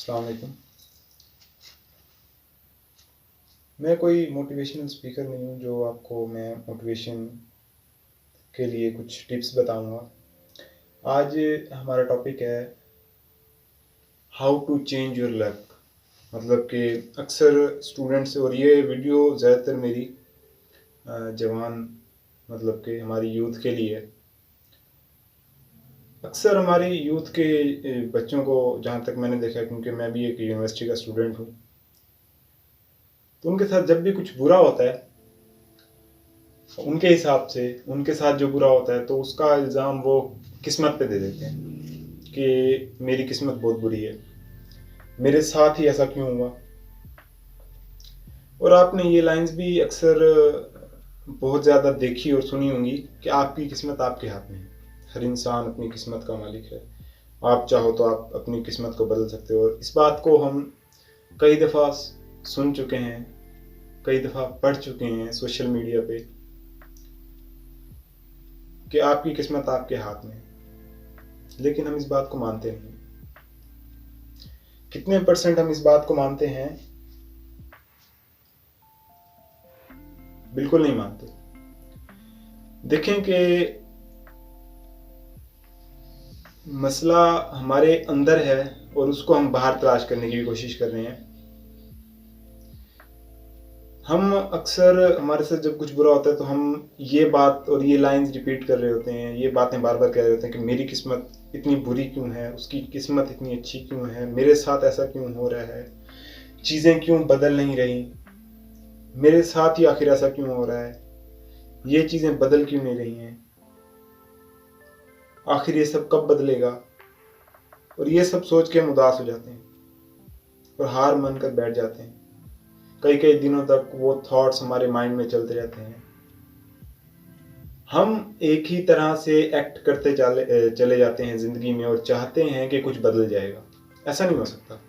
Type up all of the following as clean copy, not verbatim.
अस्सलाम वालेकुम। मैं कोई मोटिवेशनल स्पीकर नहीं हूँ जो आपको मैं मोटिवेशन के लिए कुछ टिप्स बताऊँगा। आज हमारा टॉपिक है how to change your luck. मतलब कि अक्सर स्टूडेंट्स, और ये वीडियो ज़्यादातर मेरी जवान मतलब कि हमारी यूथ के लिए है। अक्सर हमारी यूथ के बच्चों को, जहाँ तक मैंने देखा, क्योंकि मैं भी एक यूनिवर्सिटी का स्टूडेंट हूँ, तो उनके साथ जब भी कुछ बुरा होता है, उनके हिसाब से उनके साथ जो बुरा होता है तो उसका इल्ज़ाम वो किस्मत पे दे देते हैं कि मेरी किस्मत बहुत बुरी है, मेरे साथ ही ऐसा क्यों हुआ। और आपने ये लाइंस भी अक्सर बहुत ज़्यादा देखी और सुनी होंगी कि आपकी किस्मत आपके हाथ में है। हर इंसान अपनी किस्मत का मालिक है। आप चाहो तो आप अपनी किस्मत को बदल सकते हो। और इस बात को हम कई दफ़ा सुन चुके हैं, कई दफ़ा पढ़ चुके हैं सोशल मीडिया पे कि आपकी किस्मत आपके हाथ में है, लेकिन हम इस बात को मानते नहीं। कितने परसेंट हम इस बात को मानते हैं? बिल्कुल नहीं मानते। देखें कि मसला हमारे अंदर है और उसको हम बाहर तलाश करने की भी कोशिश कर रहे हैं। हम अक्सर, हमारे साथ जब कुछ बुरा होता है तो हम ये बात और ये लाइंस रिपीट कर रहे होते हैं, ये बातें बार बार कह रहे होते हैं कि मेरी किस्मत इतनी बुरी क्यों है, उसकी किस्मत इतनी अच्छी क्यों है, मेरे साथ ऐसा क्यों हो रहा है, चीज़ें क्यों बदल नहीं रही, मेरे साथ ही आखिर ऐसा क्यों हो रहा है, ये चीज़ें बदल क्यों नहीं रही हैं, आखिर ये सब कब बदलेगा। और ये सब सोच के हम उदास हो जाते हैं और हार मान कर बैठ जाते हैं। कई कई दिनों तक वो थॉट्स हमारे माइंड में चलते रहते हैं। हम एक ही तरह से एक्ट करते चले जाते हैं ज़िंदगी में और चाहते हैं कि कुछ बदल जाएगा। ऐसा नहीं हो सकता।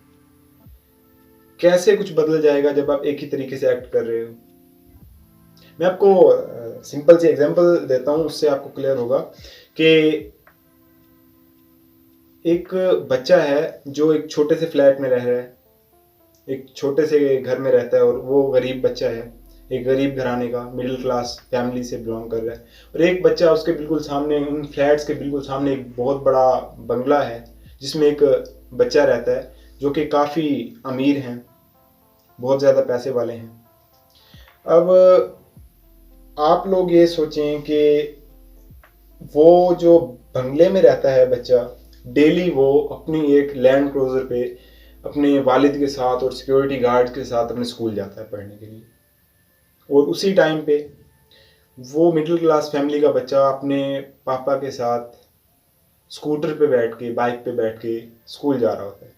कैसे कुछ बदल जाएगा जब आप एक ही तरीके से एक्ट कर रहे हो? मैं आपको सिंपल सी एग्जांपल देता हूँ, उससे आपको क्लियर होगा कि एक बच्चा है जो एक छोटे से फ्लैट में रह रहा है, एक छोटे से घर में रहता है, और वो गरीब बच्चा है, एक गरीब घराने का, मिडिल क्लास फैमिली से बिलोंग कर रहा है। और एक बच्चा उसके बिल्कुल सामने, उन फ्लैट्स के बिल्कुल सामने एक बहुत बड़ा बंगला है जिसमें एक बच्चा रहता है जो कि काफ़ी अमीर हैं, बहुत ज़्यादा पैसे वाले हैं। अब आप लोग ये सोचें कि वो जो बंगले में रहता है बच्चा, डेली वो अपनी एक लैंड क्रूजर पे अपने वालिद के साथ और सिक्योरिटी गार्ड के साथ अपने स्कूल जाता है पढ़ने के लिए। और उसी टाइम पे वो मिडिल क्लास फैमिली का बच्चा अपने पापा के साथ स्कूटर पे बैठ के, बाइक पे बैठ के स्कूल जा रहा होता है।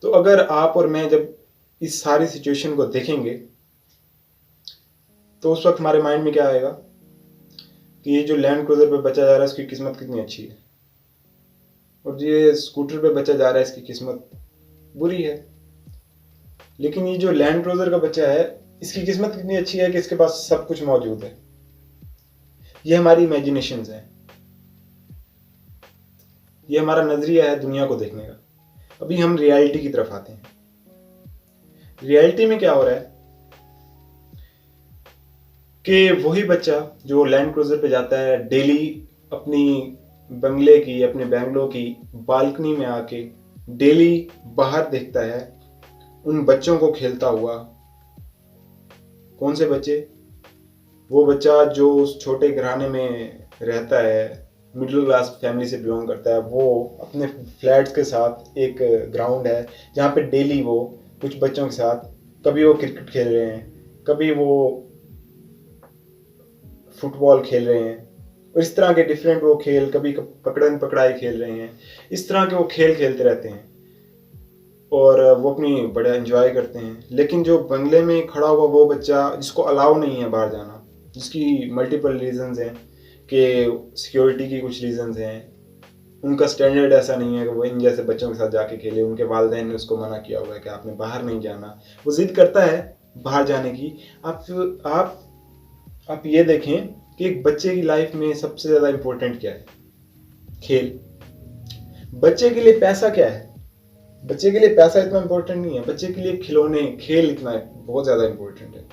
तो अगर आप और मैं जब इस सारी सिचुएशन को देखेंगे तो उस वक्त हमारे माइंड में क्या आएगा कि ये जो लैंड क्रूजर पे बच्चा जा रहा है उसकी किस्मत कितनी अच्छी है, और ये स्कूटर पे बच्चा जा रहा है इसकी किस्मत बुरी है। लेकिन ये जो लैंड क्रूजर का बच्चा है, इसकी किस्मत कितनी अच्छी है कि इसके पास सब कुछ मौजूद है। ये हमारी इमेजिनेशंस हैं, ये हमारा नजरिया है दुनिया को देखने का। अभी हम रियलिटी की तरफ आते हैं। रियलिटी में क्या हो रहा है कि वही बच्चा जो लैंड क्रूजर पे जाता है, डेली अपनी बंगले की, अपने बैंगलो की बालकनी में आके डेली बाहर देखता है उन बच्चों को खेलता हुआ। कौन से बच्चे? वो बच्चा जो उस छोटे घराने में रहता है, मिडिल क्लास फैमिली से बिलोंग करता है। वो अपने फ्लैट्स के साथ एक ग्राउंड है जहाँ पे डेली वो कुछ बच्चों के साथ, कभी वो क्रिकेट खेल रहे हैं, कभी वो फुटबॉल खेल रहे हैं, और इस तरह के डिफरेंट वो खेल, कभी पकड़न पकड़ाई खेल रहे हैं। इस तरह के वो खेल खेलते रहते हैं और वो अपनी बड़ा एंजॉय करते हैं। लेकिन जो बंगले में खड़ा हुआ वो बच्चा, जिसको अलाउ नहीं है बाहर जाना, जिसकी मल्टीपल रीजंस हैं कि सिक्योरिटी की कुछ रीजंस हैं, उनका स्टैंडर्ड ऐसा नहीं है कि वो इन जैसे बच्चों के साथ जाके खेले, उनके वालिदैन ने उसको मना किया हुआ है कि आपने बाहर नहीं जाना, वो जिद करता है बाहर जाने की। आप आप ये देखें कि एक बच्चे की लाइफ में सबसे ज़्यादा इम्पोर्टेंट क्या है? खेल। बच्चे के लिए पैसा क्या है? बच्चे के लिए पैसा इतना इम्पोर्टेंट नहीं है, बच्चे के लिए खिलौने, खेल इतना बहुत ज़्यादा इम्पोर्टेंट है।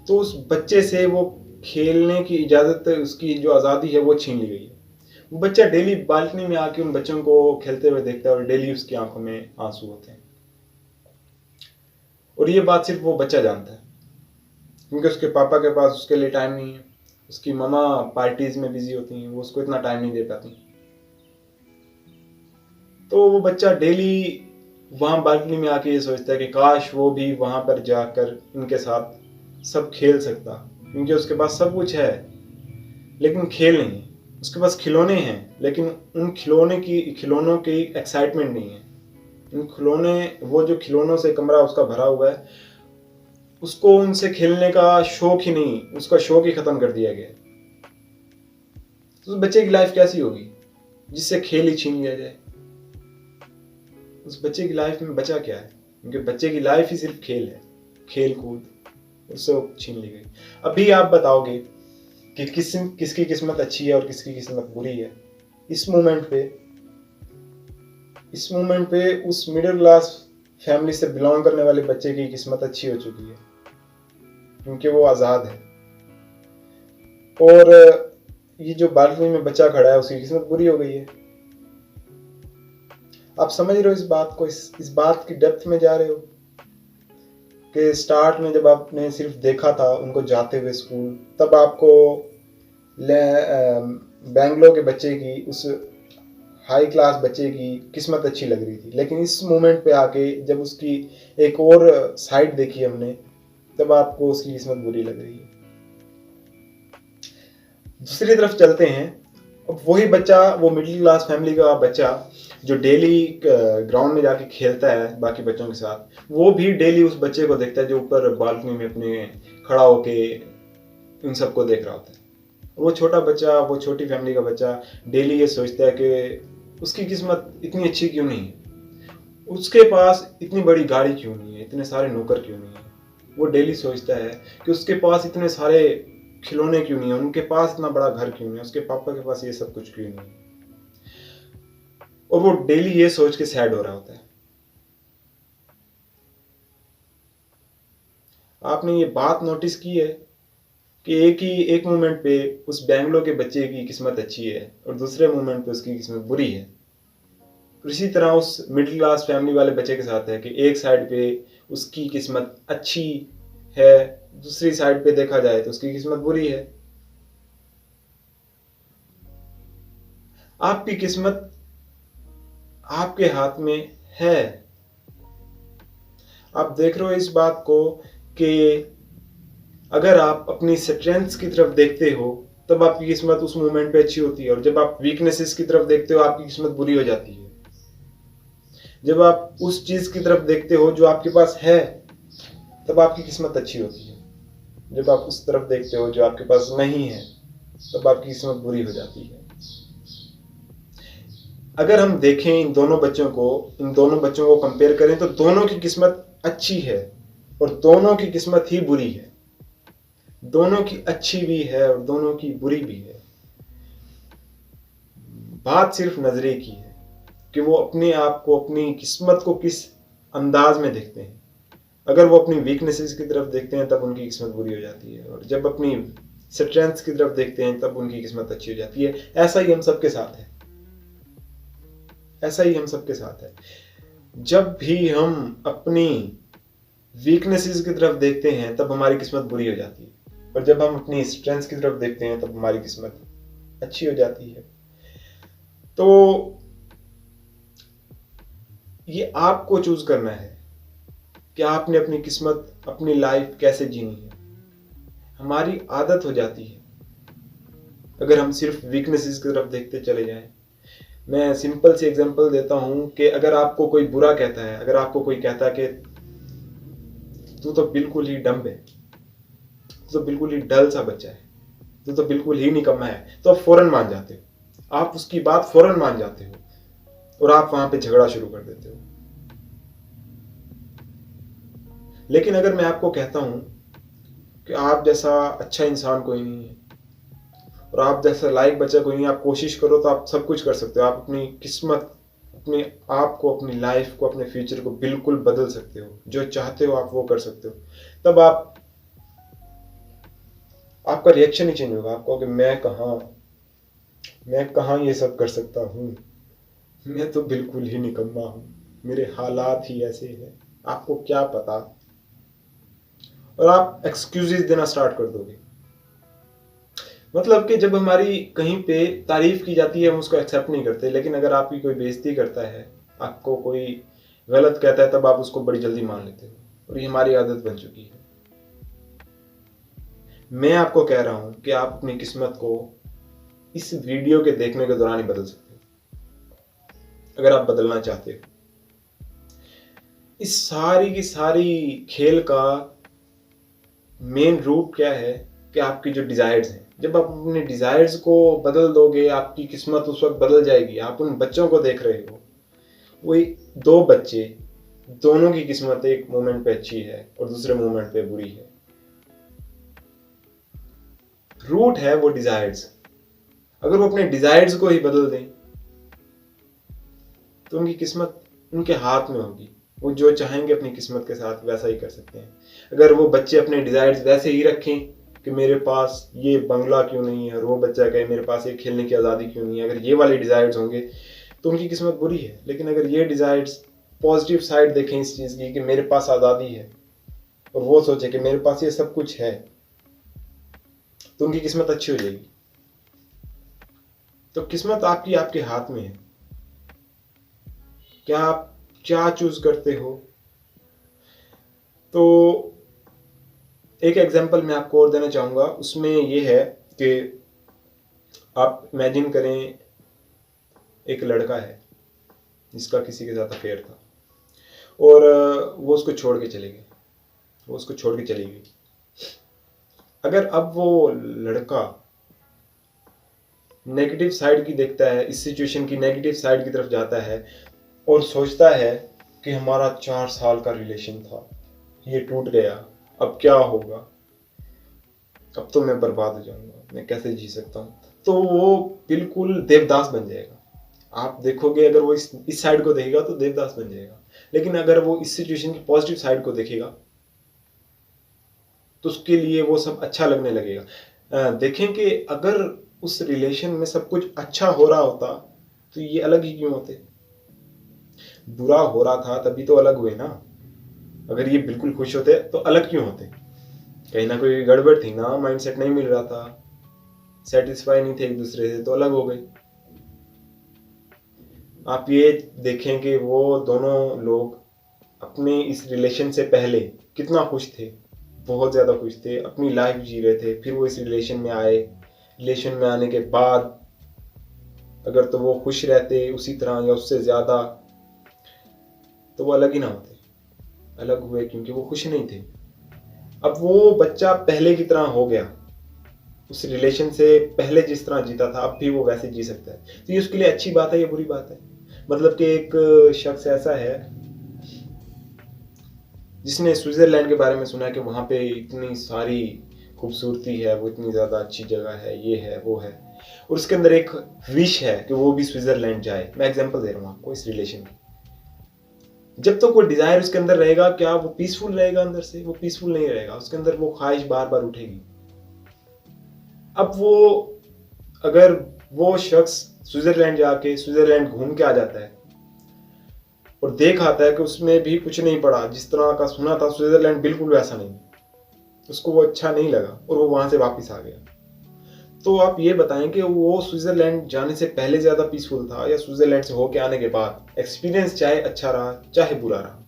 तो उस बच्चे से वो खेलने की इजाज़त, उसकी जो आज़ादी है वो छीन ली गई है। वो बच्चा डेली बालकनी में आके उन बच्चों को खेलते हुए देखता है और डेली उसकी आंखों में आंसू होते हैं। और ये बात सिर्फ वो बच्चा जानता है, क्योंकि उसके पापा के पास उसके लिए टाइम नहीं है, उसकी ममा पार्टीज में बिजी होती हैं, वो उसको इतना टाइम नहीं दे पाती। तो वो बच्चा डेली वहां बालकनी में आके ये सोचता है कि काश वो भी वहां पर जाकर इनके साथ सब खेल सकता, क्योंकि उसके पास सब कुछ है लेकिन खेल नहीं है। उसके पास खिलौने हैं लेकिन उन खिलौनों की एक्साइटमेंट नहीं है। उन खिलौने, वो जो खिलौनों से कमरा उसका भरा हुआ है, उसको उनसे खेलने का शौक ही नहीं, उसका शौक ही खत्म कर दिया गया। तो उस बच्चे की लाइफ कैसी होगी जिससे खेल ही छीन लिया जाए? उस बच्चे की लाइफ में बचा क्या है? क्योंकि बच्चे की लाइफ ही सिर्फ खेल है, खेल कूद, उससे छीन ली गई। अभी आप बताओगे कि किसकी किस्मत अच्छी है और किसकी किस्मत बुरी है। इस मोमेंट पे उस मिडिल क्लास फैमिली से बिलोंग करने वाले बच्चे की किस्मत अच्छी हो चुकी है, क्योंकि वो आज़ाद है। और ये जो बालकनी में बच्चा खड़ा है उसकी किस्मत बुरी हो गई है। आप समझ रहे हो इस बात को? इस बात की डेप्थ में जा रहे हो कि स्टार्ट में जब आपने सिर्फ देखा था उनको जाते हुए स्कूल, तब आपको बेंगलोर के बच्चे की, उस हाई क्लास बच्चे की किस्मत अच्छी लग रही थी। लेकिन इस मोमेंट पे आके जब उसकी एक और साइड देखी हमने, तब आपको उसकी किस्मत बुरी लग रही है। दूसरी तरफ चलते हैं। अब वही बच्चा, वो मिडिल क्लास फैमिली का बच्चा जो डेली ग्राउंड में जाके खेलता है बाकी बच्चों के साथ, वो भी डेली उस बच्चे को देखता है जो ऊपर बालकनी में अपने खड़ा होके उन सबको देख रहा होता है। वो छोटा बच्चा, वो छोटी फैमिली का बच्चा डेली ये सोचता है कि उसकी किस्मत इतनी अच्छी क्यों नहीं है, उसके पास इतनी बड़ी गाड़ी क्यों नहीं है, इतने सारे नौकर क्यों नहीं है। वो डेली सोचता है कि उसके पास इतने सारे खिलौने क्यों नहीं है, उनके पास इतना बड़ा घर क्यों नहीं है, उसके पापा के पास ये सब कुछ क्यों नहीं है। और वो डेली ये सोच के सैड हो रहा होता है। आपने ये बात नोटिस की है कि एक मोमेंट पे उस बेंगलोर के बच्चे की किस्मत अच्छी है और दूसरे मोमेंट पे उसकी किस्मत बुरी है। और इसी तरह उस मिडिल क्लास फैमिली वाले बच्चे के साथ है कि एक साइड पे उसकी किस्मत अच्छी है, दूसरी साइड पे देखा जाए तो उसकी किस्मत बुरी है। आपकी किस्मत आपके हाथ में है। आप देख रहे हो इस बात को कि अगर आप अपनी स्ट्रेंथ्स की तरफ देखते हो तब आपकी किस्मत उस मोमेंट पे अच्छी होती है, और जब आप वीकनेसेस की तरफ देखते हो आपकी किस्मत बुरी हो जाती है। जब आप उस चीज की तरफ देखते हो जो आपके पास है तब आपकी किस्मत अच्छी होती है। जब आप उस तरफ देखते हो जो आपके पास नहीं है तब आपकी किस्मत बुरी हो जाती है। अगर हम देखें इन दोनों बच्चों को कंपेयर करें तो दोनों की किस्मत अच्छी है और दोनों की किस्मत ही बुरी है। दोनों की अच्छी भी है और दोनों की बुरी भी है। बात सिर्फ नजरे की है कि वो अपने आप को, अपनी किस्मत को किस अंदाज में देखते हैं। अगर वो अपनी वीकनेसेस की तरफ देखते हैं तब उनकी किस्मत बुरी हो जाती है, और जब अपनी स्ट्रेंथ्स की तरफ देखते हैं तब उनकी किस्मत अच्छी हो जाती है। ऐसा ही हम सबके साथ है। ऐसा ही हम सबके साथ है। जब भी हम अपनी वीकनेसेस की तरफ देखते हैं तब हमारी किस्मत बुरी हो जाती है, और जब हम अपनी स्ट्रेंथ्स की तरफ देखते हैं तब हमारी किस्मत अच्छी हो जाती है। तो ये आपको चूज करना है कि आपने अपनी किस्मत, अपनी लाइफ कैसे जीनी है। हमारी आदत हो जाती है अगर हम सिर्फ वीकनेसेस की तरफ देखते चले जाएं। मैं सिंपल सी एग्जांपल देता हूं कि अगर आपको कोई बुरा कहता है, अगर आपको कोई कहता है कि तू तो बिल्कुल ही डम्ब है, तू तो बिल्कुल ही डल सा बच्चा है, तू तो बिल्कुल ही निकम्मा है, तो आप फौरन मान जाते हो। आप उसकी बात फौरन मान जाते हो और आप वहां पे झगड़ा शुरू कर देते हो। लेकिन अगर मैं आपको कहता हूं कि आप जैसा अच्छा इंसान कोई नहीं है और आप जैसा लायक बच्चा कोई नहीं, आप कोशिश करो तो आप सब कुछ कर सकते हो। आप अपनी किस्मत अपने आप को, अपनी लाइफ को, अपने फ्यूचर को बिल्कुल बदल सकते हो। जो चाहते हो आप वो कर सकते हो। तब आपका रिएक्शन ही चेंज होगा। आप कहोगे मैं कहाँ ये सब कर सकता हूँ, मैं तो बिल्कुल ही निकम्मा हूँ, मेरे हालात ही ऐसे हैं, आपको क्या पता। और आप एक्सक्यूजेस देना स्टार्ट कर दोगे। मतलब कि जब हमारी कहीं पे तारीफ की जाती है हम उसको एक्सेप्ट नहीं करते, लेकिन अगर आपकी कोई बेइज्जती करता है, आपको कोई गलत कहता है, तब आप उसको बड़ी जल्दी मान लेते हो। और ये हमारी आदत बन चुकी है। मैं आपको कह रहा हूं कि आप अपनी किस्मत को इस वीडियो के देखने के दौरान ही बदल सकते हो, अगर आप बदलना चाहते हो। इस सारी की सारी खेल का मेन रूट क्या है कि आपकी जो डिजायर्स हैं, जब आप अपने डिजायर्स को बदल दोगे, आपकी किस्मत उस वक्त बदल जाएगी। आप उन बच्चों को देख रहे हो, वही दो बच्चे, दोनों की किस्मत एक मोमेंट पे अच्छी है और दूसरे मोमेंट पे बुरी है। रूट है वो डिजायर्स। अगर वो अपने डिजायर्स को ही बदल दें तो उनकी किस्मत उनके हाथ में होगी। वो जो चाहेंगे अपनी किस्मत के साथ वैसा ही कर सकते हैं। अगर वो बच्चे अपने डिजायर्स वैसे ही रखें कि मेरे पास ये बंगला क्यों नहीं है, और वो बच्चा कहे मेरे पास ये खेलने की आज़ादी क्यों नहीं है, अगर ये वाले डिजायर्स होंगे तो उनकी किस्मत बुरी है। लेकिन अगर ये डिजायर्स पॉजिटिव साइड देखें इस चीज़ की कि मेरे पास आज़ादी है, और वो सोचे कि मेरे पास ये सब कुछ है, तो उनकी किस्मत अच्छी हो जाएगी। तो किस्मत आपकी आपके हाथ में है। क्या आप क्या चूज करते हो? तो एक एग्जांपल मैं आपको और देना चाहूंगा। उसमें ये है कि आप इमेजिन करें एक लड़का है जिसका किसी के साथ अफेयर था, और वो उसको छोड़ के चले गए, वो उसको छोड़ के चली गई। अगर अब वो लड़का नेगेटिव साइड की देखता है, इस सिचुएशन की नेगेटिव साइड की तरफ जाता है और सोचता है कि हमारा 4 साल का रिलेशन था, ये टूट गया, अब क्या होगा, अब तो मैं बर्बाद हो जाऊंगा, मैं कैसे जी सकता हूँ, तो वो बिल्कुल देवदास बन जाएगा। आप देखोगे अगर वो इस साइड को देखेगा तो देवदास बन जाएगा। लेकिन अगर वो इस सिचुएशन की पॉजिटिव साइड को देखेगा तो उसके लिए वो सब अच्छा लगने लगेगा। देखें कि अगर उस रिलेशन में सब कुछ अच्छा हो रहा होता तो ये अलग ही क्यों होते। बुरा हो रहा था तभी तो अलग हुए ना। अगर ये बिल्कुल खुश होते तो अलग क्यों होते। कहीं ना कोई गड़बड़ थी ना, माइंडसेट नहीं मिल रहा था, सेटिस्फाई नहीं थे एक दूसरे से, तो अलग हो गए। आप ये देखें कि वो दोनों लोग अपने इस रिलेशन से पहले कितना खुश थे, बहुत ज़्यादा खुश थे, अपनी लाइफ जी रहे थे। फिर वो इस रिलेशन में आए, रिलेशन में आने के बाद अगर तो वो खुश रहते उसी तरह या उससे ज़्यादा, तो वो अलग ही ना होते। अलग हुए क्योंकि वो खुश नहीं थे। अब वो बच्चा पहले की तरह हो गया, उस रिलेशन से पहले जिस तरह जीता था अब भी वो वैसे जी सकता है। तो ये उसके लिए अच्छी बात है या बुरी बात है? मतलब कि एक शख्स ऐसा है जिसने स्विट्जरलैंड के बारे में सुना है कि वहाँ पे इतनी सारी खूबसूरती है, वो इतनी ज़्यादा अच्छी जगह है, ये है वो है, और उसके अंदर एक विश है कि वो भी स्विट्जरलैंड जाए। मैं एग्जांपल दे रहा हूँ आपको इस रिलेशन की। जब तक तो वो डिजायर उसके अंदर रहेगा, क्या वो पीसफुल रहेगा? अंदर से वो पीसफुल नहीं रहेगा, उसके अंदर वो ख्वाहिश बार बार उठेगी। अब वो अगर वो शख्स स्विट्जरलैंड जाके स्विट्जरलैंड घूम के आ जाता है और देख आता है कि उसमें भी कुछ नहीं पड़ा, जिस तरह का सुना था स्विट्जरलैंड बिल्कुल वैसा नहीं, उसको वो अच्छा नहीं लगा और वो वहां से वापस आ गया, तो आप ये बताएं कि वो स्विट्जरलैंड जाने से पहले ज्यादा पीसफुल था या स्विट्जरलैंड से होके आने के बाद? एक्सपीरियंस चाहे अच्छा रहा चाहे बुरा रहा,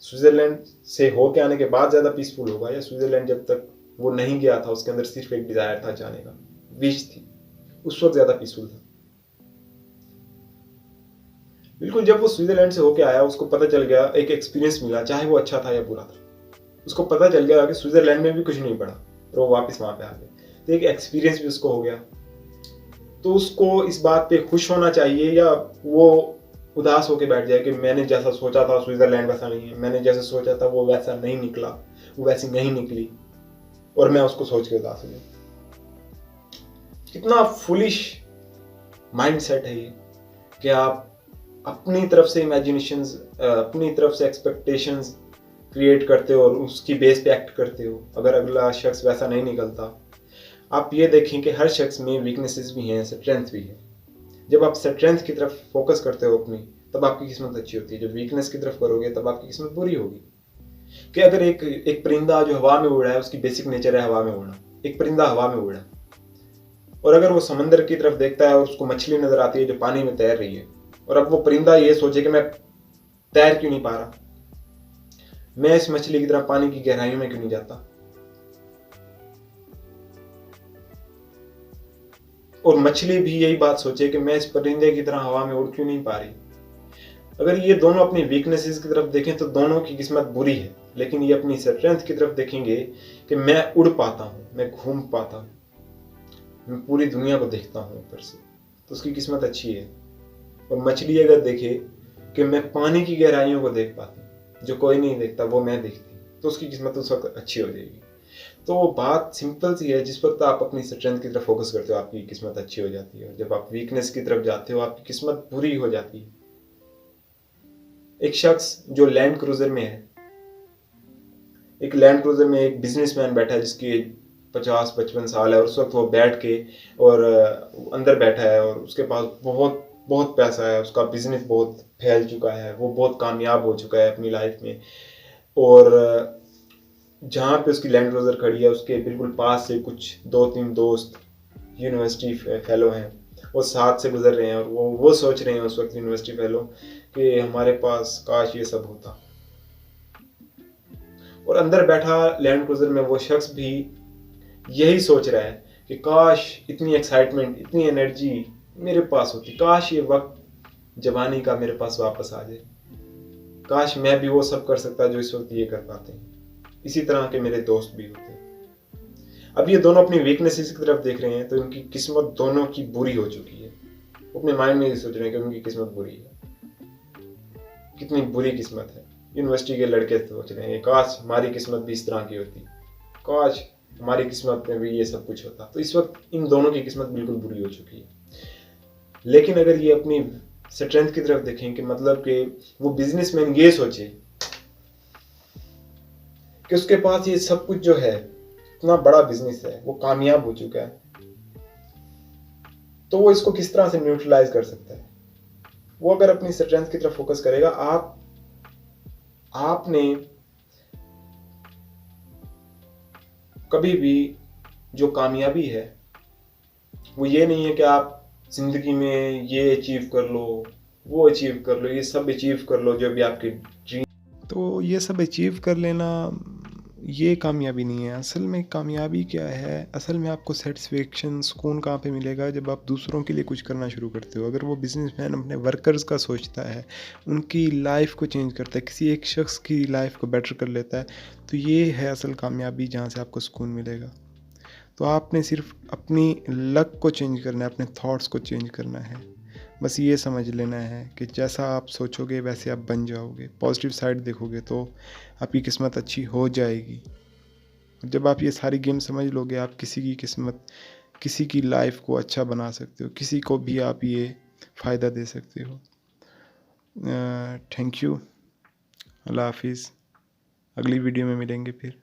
स्विट्जरलैंड से होके आने के बाद ज्यादा पीसफुल होगा या स्विट्जरलैंड जब तक वो नहीं गया था, उसके अंदर सिर्फ एक डिजायर था जाने का, विश थी, उस वक्त ज्यादा पीसफुल था? बिल्कुल। जब वो स्विट्जरलैंड से होके आया, उसको पता चल गया, एक एक्सपीरियंस मिला, चाहे वो अच्छा था या बुरा था, उसको पता चल गया कि स्विट्जरलैंड में भी कुछ नहीं पड़ा और वो वापस वहां पे आ गया, तो एक एक्सपीरियंस भी उसको हो गया। तो उसको इस बात पे खुश होना चाहिए या वो उदास होकर बैठ जाए कि मैंने जैसा सोचा था स्विट्जरलैंड वैसा नहीं है, मैंने जैसा सोचा था वो वैसा नहीं निकला, वो वैसी नहीं निकली, और मैं उसको सोच के उदास हो गया। कितना फुलिश माइंडसेट है ये। कि आप अपनी तरफ से इमेजिनेशंस, अपनी तरफ से एक्सपेक्टेशंस क्रिएट करते हो और उसकी बेस पे एक्ट करते हो। अगर अगला शख्स वैसा नहीं निकलता, आप ये देखें कि हर शख्स में वीकनेसेस भी हैं, स्ट्रेंथ भी है। जब आप स्ट्रेंथ की तरफ फोकस करते हो अपनी, तब आपकी किस्मत अच्छी होती है। जब वीकनेस की तरफ करोगे तब आपकी किस्मत बुरी होगी। कि अगर एक परिंदा जो हवा में उड़ रहा है, उसकी बेसिक नेचर है हवा में उड़ना, एक परिंदा हवा में उड़ रहा है, और अगर वो समंदर की तरफ देखता है और उसको मछली नजर आती है जो पानी में तैर रही है, और अब वो परिंदा ये सोचे कि मैं तैर क्यों नहीं पा रहा, मैं इस मछली की तरह पानी की गहराइयों में क्यों नहीं जाता, और मछली भी यही बात सोचे कि मैं इस परिंदे की तरह हवा में उड़ क्यों नहीं पा रही। अगर ये दोनों अपनी वीकनेसेस की तरफ देखें तो दोनों की किस्मत बुरी है, लेकिन ये अपनी स्ट्रेंथ की तरफ देखेंगे कि मैं उड़ पाता हूँ, मैं घूम पाता हूँ, मैं पूरी दुनिया को देखता हूँ ऊपर से, तो उसकी किस्मत अच्छी है। और मछली अगर देखे कि मैं पानी की गहराइयों को देख पाती हूँ, जो कोई नहीं देखता वो मैं देखती हूँ, तो उसकी किस्मत उस वक्त अच्छी हो जाएगी। तो बात सिंपल सी है, जिस वक्त आप अपनी स्ट्रेंथ की तरफ फोकस करते हो आपकी किस्मत अच्छी हो जाती है, और जब आप वीकनेस की तरफ जाते हो आपकी किस्मत बुरी हो जाती है। एक शख्स जो लैंड क्रूजर में है, एक लैंड क्रूजर में एक बिजनेसमैन बैठा है जिसकी 50-55 साल है, और उस वक्त वो बैठ के और अंदर बैठा है और उसके पास बहुत बहुत पैसा है, उसका बिजनेस बहुत फैल चुका है, वो बहुत कामयाब हो चुका है अपनी लाइफ में। और जहाँ पे उसकी लैंड क्रूजर खड़ी है उसके बिल्कुल पास से कुछ 2-3 दोस्त यूनिवर्सिटी फेलो हैं, वो साथ से गुजर रहे हैं, और वो सोच रहे हैं उस वक्त यूनिवर्सिटी फेलो कि हमारे पास काश ये सब होता। और अंदर बैठा लैंड क्रूजर में वो शख्स भी यही सोच रहा है कि काश इतनी एक्साइटमेंट, इतनी एनर्जी मेरे पास होती, काश ये वक्त जवानी का मेरे पास वापस आ जाए, काश मैं भी वो सब कर सकता जो इस वक्त ये कर पाते हैं, इसी तरह के मेरे दोस्त भी होते। अब ये दोनों अपनी वीकनेसेस की तरफ देख रहे हैं, तो इनकी किस्मत दोनों की बुरी हो चुकी है। अपने माइंड में ये सोच रहे हैं कि उनकी किस्मत बुरी है, कितनी बुरी किस्मत है। यूनिवर्सिटी के लड़के सोच रहे हैं काश हमारी किस्मत भी इस तरह की होती, काश हमारी किस्मत में भी ये सब कुछ होता। तो इस वक्त इन दोनों की किस्मत बिल्कुल बुरी हो चुकी है। लेकिन अगर ये अपनी स्ट्रेंथ की तरफ देखें कि मतलब कि वो बिजनेसमैन ये सोचे कि उसके पास ये सब कुछ जो है, इतना बड़ा बिजनेस है, वो कामयाब हो चुका है, तो वो इसको किस तरह से न्यूट्रलाइज कर सकता है। वो अगर अपनी स्ट्रेंथ की तरफ फोकस करेगा, आपने कभी भी जो कामयाबी है वो ये नहीं है कि आप जिंदगी में ये अचीव कर लो, वो अचीव कर लो, ये सब अचीव कर लो जो भी आपके ड्रीम। तो ये सब अचीव कर लेना ये कामयाबी नहीं है। असल में कामयाबी क्या है, असल में आपको सेटिस्फेक्शन, सुकून कहाँ पे मिलेगा, जब आप दूसरों के लिए कुछ करना शुरू करते हो। अगर वो बिजनेसमैन अपने वर्कर्स का सोचता है, उनकी लाइफ को चेंज करता है, किसी एक शख्स की लाइफ को बेटर कर लेता है, तो ये है असल कामयाबी, जहाँ से आपको सुकून मिलेगा। तो आपने सिर्फ अपनी लक को चेंज करना है, अपने थॉट्स को चेंज करना है। बस ये समझ लेना है कि जैसा आप सोचोगे वैसे आप बन जाओगे। पॉजिटिव साइड देखोगे तो आपकी किस्मत अच्छी हो जाएगी। जब आप ये सारी गेम समझ लोगे, आप किसी की किस्मत, किसी की लाइफ को अच्छा बना सकते हो, किसी को भी आप ये फ़ायदा दे सकते हो। Thank you. अल्लाह हाफिज़। अगली वीडियो में मिलेंगे फिर।